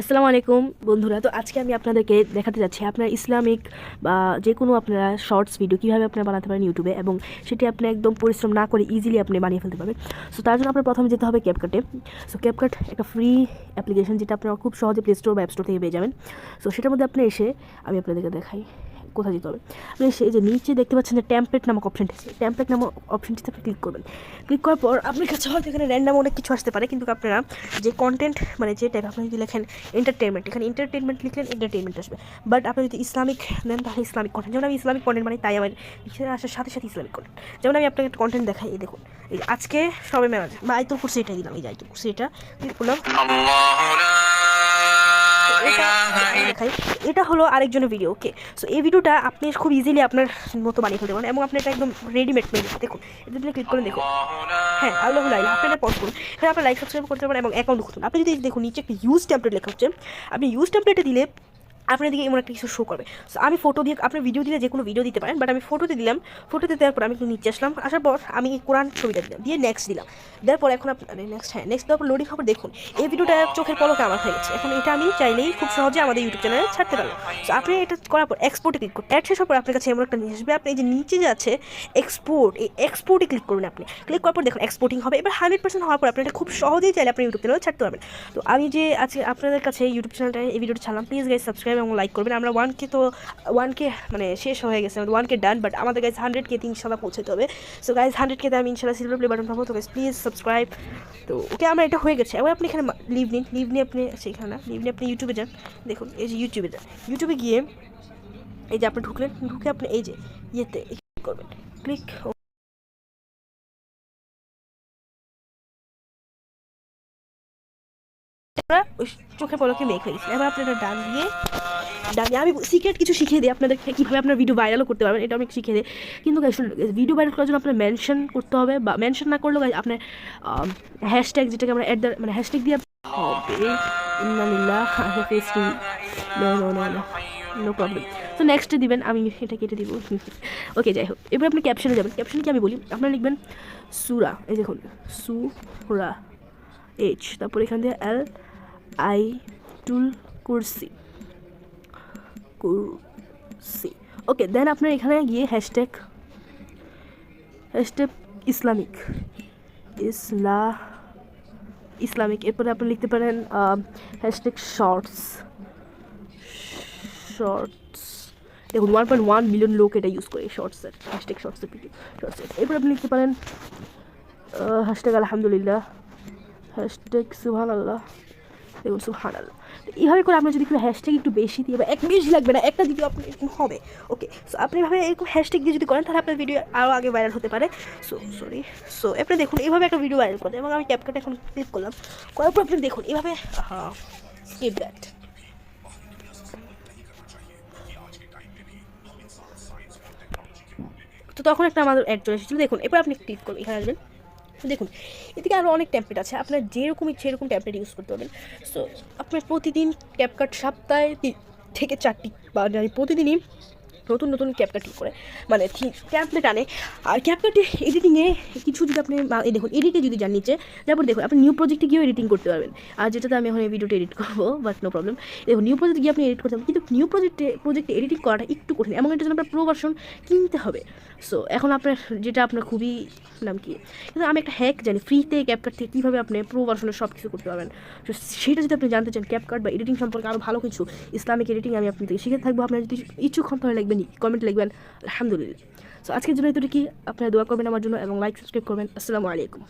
আসসালামু আলাইকুম বন্ধুরা। তো আজকে আমি আপনাদেরকে দেখাতে যাচ্ছি আপনার ইসলামিক বা যে কোনো আপনারা শর্টস ভিডিও কীভাবে আপনারা বানাতে পারেন ইউটিউবে, এবং সেটি আপনি একদম পরিশ্রম না করে ইজিলি আপনি বানিয়ে ফেলতে পারবেন। সো তার জন্য আপনার প্রথমে যেতে হবে ক্যাপকাটে। সো ক্যাপকাট একটা ফ্রি অ্যাপ্লিকেশন, যেটা আপনারা খুব সহজে প্লে স্টোর বা অ্যাপ স্টোর থেকে পেয়ে যাবেন। সো সেটার মধ্যে আপনি এসে আমি আপনাদেরকে দেখাই কোথায় যেতে হবে। আপনি সেই যে নিচে দেখতে পাচ্ছেন যে টেমপ্লেট নামক অপশনটি আছে, টেমপ্লেট নামক অপশনটিতে আপনি ক্লিক করবেন। ক্লিক করার পর আপনার কাছে হয়তো এখানে র্যান্ডাম অনেক কিছু আসতে পারে, কিন্তু আপনারা যে কন্টেন্ট মানে যে টাইপ, আপনি যদি লেখেন এন্টারটেনমেন্ট, এখানে এন্টারটেনমেন্ট লিখলেন এন্টারটেনমেন্ট আসবে। বাট আপনি যদি ইসলামিক নেন তাহলে ইসলামিক কন্টেন্ট, যেমন আমি ইসলামিক কন্টেন্ট মানে তাই আমার এখানে আসার সাথে সাথে ইসলামিক কন্টেন্ট। যেমন আমি আপনাকে একটা কন্টেন্ট দেখাই, এই দেখুন, এই আজকে সবে মেরাজ বা আয়াতুল কুরসি, এটাই দিলাম, এই যে আয়াতুল কুরসি, এটা ক্লিক করলাম। দেখাই, এটা হলো আরেকজনের ভিডিও। ওকে, সো এই ভিডিওটা আপনি খুব ইজিলি আপনার মতো বানিয়ে ফেলতে পারেন, এবং আপনি এটা একদম রেডিমেড পেয়ে যাবেন। দেখুন, এটা আপনি ক্লিক করে দেখুন, হ্যাঁ আল্লাহ আপনারা পজ করুন, এখানে আপনার লাইক সাবস্ক্রাইব করতে পারেন এবং অ্যাকাউন্ট খুলুন। আপনি যদি দেখুন নিচে একটা ইউজ টেমপ্লেট লেখা হচ্ছে, আপনি ইউজ টেমপ্লেটে দিলে আপনার দিকে এমন একটা কিছু শো করবে। সো আমি ফটো দিয়ে, আপনার ভিডিও দিলে যে কোনো ভিডিও দিতে পারেন, বাট আমি ফটোতে দিলাম। ফটোতে দেওয়ার পর আমি নিচে আসলাম, আসার পর আমি কোরআন ছবিটা দিলাম, দিয়ে নেক্সট দিলাম। দেওয়ার পর এখন আপনি নেক্সট দেওয়ার পর লোডিং খবর দেখুন, এই ভিডিওটা চোখের পলকে আমার হয়ে গেছে। এখন এটা আমি চাইলেই খুব সহজে আমাদের ইউটিউব চ্যানেলে ছাড়তে পারবো। সো আপনি এটা করার পর এক্সপোর্টে ক্লিক করুন। অ্যাড শেষ হওয়ার পর আপনার কাছে এমন একটা নিয়ে আসবে, আপনি এই যে নিচে যে আছে এক্সপোর্ট, এই এক্সপোর্টে ক্লিক করুন। আপনি ক্লিক করার পর দেখুন এক্সপোর্টিং হবে। এবার 100% হওয়ার পর আপনি এটা খুব সহজেই চাইলে আপনি ইউটিউব চ্যানেলে ছাড়তে পারবেন। তো আমি যে আজকে আপনাদের কাছে ইউটিউব চ্যানেলটা এই ভিডিওটা ছাড়লাম, প্লিজ গাইজ সাবস্ক্রাইব এবং লাইক করবেন। আমরা 1K মানে শেষ হয়ে গেছে, আমাদের 1K ডান, বাট আমাদের গাইজ 100K ইনশাল্লাহ পৌঁছাতে হবে। সো গাইজ 100K আমি ইনশাল্লাহ সিলভার প্লে বাটন পাবো। তো গাইজ প্লিজ সাবস্ক্রাইব। তো ওকে, আমার এটা হয়ে গেছে। এবার আপনি এখানে লিভ নিয়ে আপনি সেখানে লিভ নিয়ে আপনি ইউটিউবে যান। দেখুন এই যে ইউটিউবে যান, ইউটিউবে গিয়ে এই যে আপনি ঢুকে আপনি এই যে ইয়েতে ক্লিক করবেন, ক্লিক। ওই চোখের পলকে মেঘ হয়ে গেছে। এবার আপনারা ডান দিয়ে আমি সিক্রেট কিছু শিখিয়ে দিই আপনাদেরকে, কীভাবে আপনার ভিডিও ভাইরালও করতে পারবেন, এটা আমি শিখিয়ে দিই। কিন্তু ভিডিও ভাইরাল করার জন্য আপনার মেনশন করতে হবে, বা মেনশন না করলেও আপনার হ্যাশট্যাগ, যেটাকে আমরা মানে হ্যাশট্যাগ দিয়ে হবে। No problem. তো নেক্সটে দিবেন, আমি এটা কেটে দিব। ওকে, যাই হোক, এবার আপনি ক্যাপশনে যাবেন। ক্যাপশনে কি আমি বলি, আপনারা লিখবেন সুরা, এই দেখুন সুরা এইচ, তারপর এখান দিয়ে আয়াতুল কুরসি। ওকে, দেন আপনার এখানে গিয়ে হ্যাশট্যাগ ইসলামিক এরপরে আপনি লিখতে পারেন হ্যাশট্যাগ শর্টস। দেখুন 1.1 মিলিয়ন লোক এটা ইউজ করে শর্টসের, হ্যাশট্যাগ শর্টসের ভিডিও শর্টসের। এরপর আপনি লিখতে পারেন হ্যাশট্যাগ আলহামদুলিল্লাহ, হ্যাশট্যাগ সুবহানাল্লাহ। দেখুন সুবহানাল্লাহ। এইভাবে করে আপনার যদি একটু হ্যাশট্যাগ একটু বেশি দিয়ে, বা এক বেশি লাগবে না, একটা দিতে আপনার এরকম হবে। ওকে, সো আপনি এভাবে এরকম হ্যাশট্যাগ দিয়ে যদি করেন, তাহলে আপনার ভিডিও আরও আগে ভাইরাল হতে পারে। সো আপনি দেখুন এইভাবে একটা ভিডিও ভাইরাল করতে, এবং আমি ক্যাপকাটে এখন ক্লিক করলাম, করার পর আপনি দেখুন এইভাবে স্কিপ দ্যাট। তো তখন একটা আমাদের অ্যাড চলে এসেছিলো, দেখুন। এরপর আপনি ক্লিক করবেন, এখানে আসবেন। দেখুন এদিকে আরও অনেক ট্যাম্পলেট আছে, আপনার যেরকম ইচ্ছে এরকম ট্যাম্পলেট ইউজ করতে পারবেন। সো আপনার প্রতিদিন ক্যাপকাট সপ্তাহে 3 থেকে 4টি বা প্রতিদিনই নতুন নতুন ক্যাপকাট করে মানে ট্যাম্পলেট আনে। আর ক্যাপকাটে এডিটিংয়ে কিছু যদি আপনি এই দেখুন এডিটে যদি যান নিচে, তারপর দেখুন আপনি নিউ প্রজেক্টে গিয়েও এডিটিং করতে পারবেন। আর যেটাতে আমি এখন এই ভিডিওটা এডিট করবো, বাট নো প্রবলেম। দেখুন নিউ প্রজেক্টে গিয়ে আপনি এডিট করতে পারবেন, কিন্তু নিউ প্রজেক্টে এডিটিং করাটা একটু কঠিন, এবং এটার জন্য আপনার প্রো ভার্সন কিনতে হবে। সো এখন আপনার যেটা আপনার খুবই নাম কি, কিন্তু আমি একটা হ্যাক জানি ফ্রিতে ক্যাপকাট থেকে কীভাবে আপনি প্রো ভার্সনের সব কিছু করতে পারবেন। তো সেটা যদি আপনি জানতে চান ক্যাপকাট বা এডিটিং সম্পর্কে আরও ভালো কিছু ইসলামিক এডিটিং, আমি আপনি থেকে শিখে থাকবো। আপনার যদি ইচ্ছুক হন তাহলে লিখবেন, কমেন্ট লিখবেন আলহামদুলিল্লাহ। সো আজকের জন্য এতটুকু, আপনারা দোয়া করবেন আমার জন্য এবং লাইক সাবস্ক্রাইব করবেন। আসসালামু আলাইকুম।